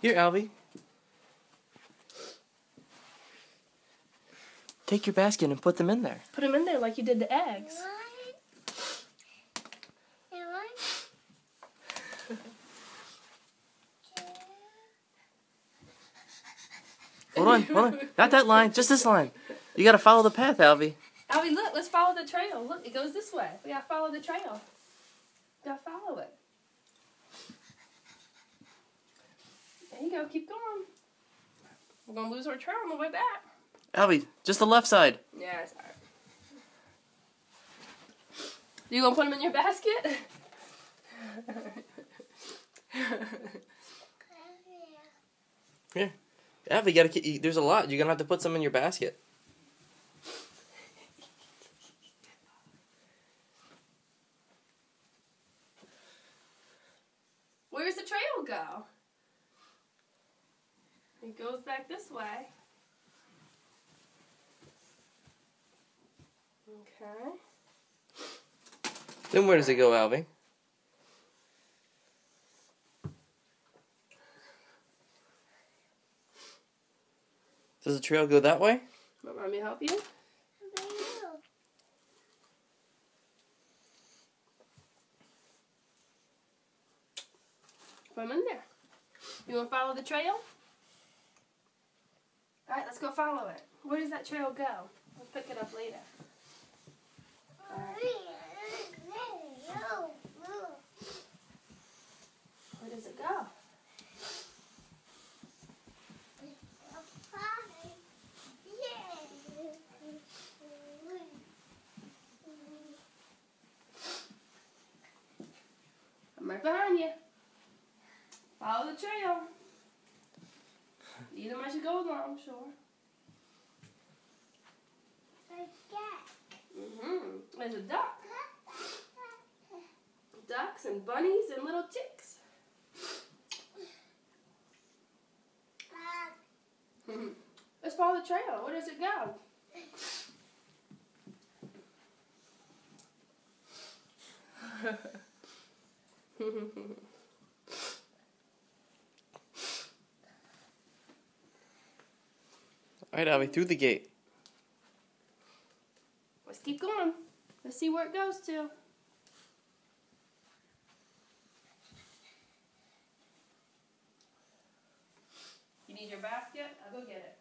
Here, Albie. Take your basket and put them in there. Put them in there like you did the eggs. Hold on. Not that line, just this line. You gotta follow the path, Albie. Albie, look, let's follow the trail. Look, it goes this way. We gotta follow the trail. Gotta follow it. There you go, keep going. We're gonna lose our trail on the way back. Albie, just the left side. Yeah, it's alright. You gonna put them in your basket? Here. Albie, there's a lot. You're gonna have to put some in your basket. Where's the trail go? It goes back this way. Okay. Then where does it go, Albie? Does the trail go that way? Want me to help you? Put them in there. You want to follow the trail? Alright, let's go follow it. Where does that trail go? We'll pick it up later. Where does it go? I'm right behind you. Follow the trail. Either I should go along, sure. There's a duck. Ducks and bunnies and little chicks. Let's follow the trail. Where does it go? Alright, Albie, through the gate. Let's keep going. Let's see where it goes to. You need your basket? I'll go get it.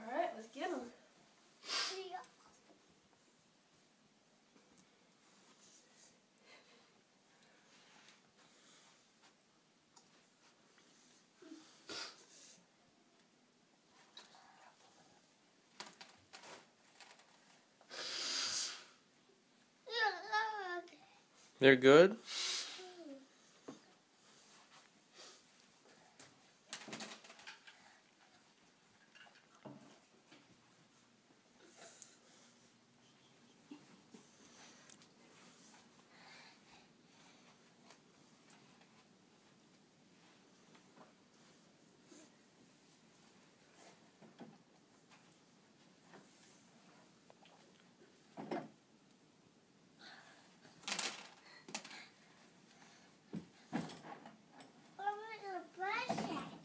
Alright, let's get them. They're good?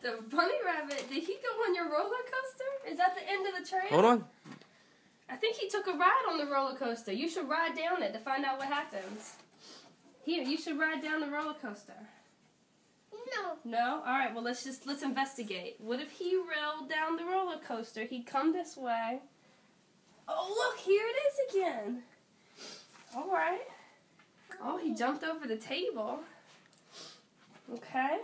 The bunny rabbit, did he go on your roller coaster? Is that the end of the trail? Hold on. I think he took a ride on the roller coaster. You should ride down it to find out what happens. Here, you should ride down the roller coaster. No. No? Alright, well let's investigate. What if he rolled down the roller coaster? He'd come this way. Oh look, here it is again. Alright. Oh, he jumped over the table. Okay.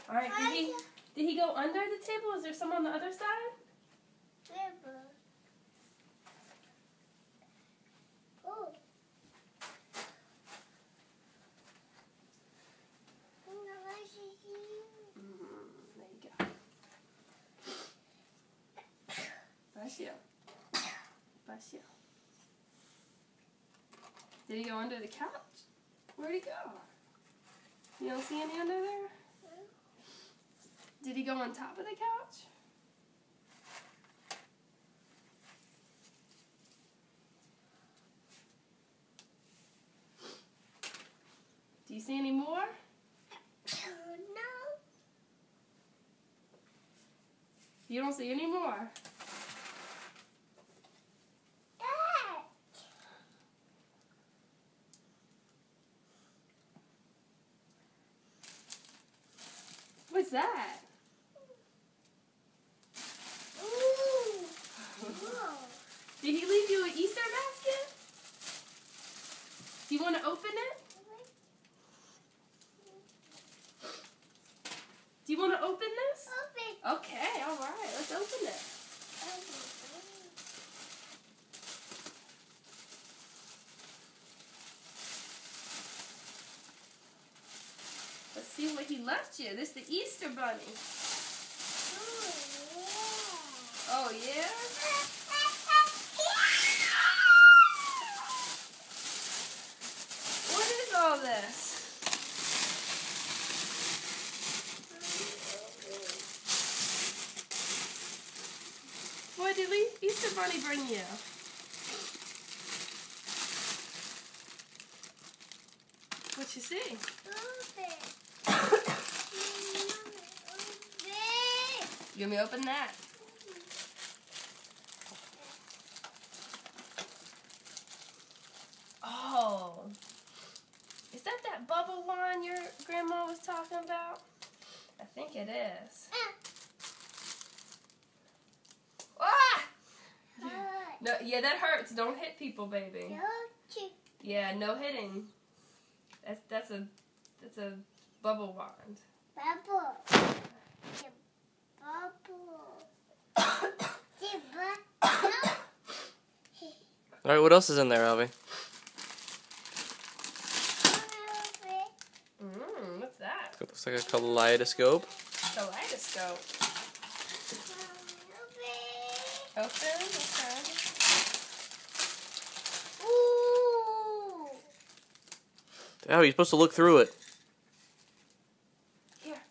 Alright, did he go under the table? Is there some on the other side? Bless you. Bless you. Did he go under the couch? Where'd he go? You don't see any under there? Did he go on top of the couch? Do you see any more? No. You don't see any more. Dad. What's that? Ooh. Whoa. Did he leave you an Easter basket? Do you want to open it? Do you want to open this? Open. Okay, all right. Let's open it. Let's see what he left you. This is the Easter bunny. Oh, yeah? What is all this? What did Easter bunny bring you? What you see? You want me to open that? Oh. Is that bubble wine your grandma was talking about? I think it is. Ah! No, yeah, that hurts. Don't hit people, baby. Yeah, no hitting. That's a bubble wand. Bubble. All right, what else is in there, Albie? What's that? It looks like a kaleidoscope. Kaleidoscope. Open. Okay. Ooh. Oh, you're supposed to look through it. Here,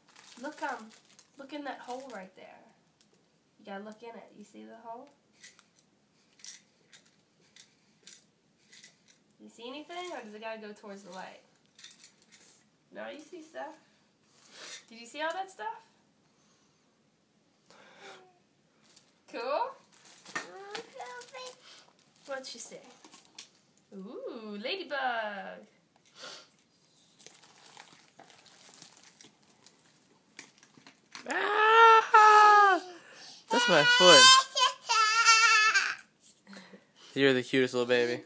look in that hole right there. You gotta look in it. You see the hole? You see anything, or does it gotta go towards the light? No, you see stuff. Did you see all that stuff? Cool. What'd you see? Ooh, ladybug. Ah! That's my foot. You're the cutest little baby.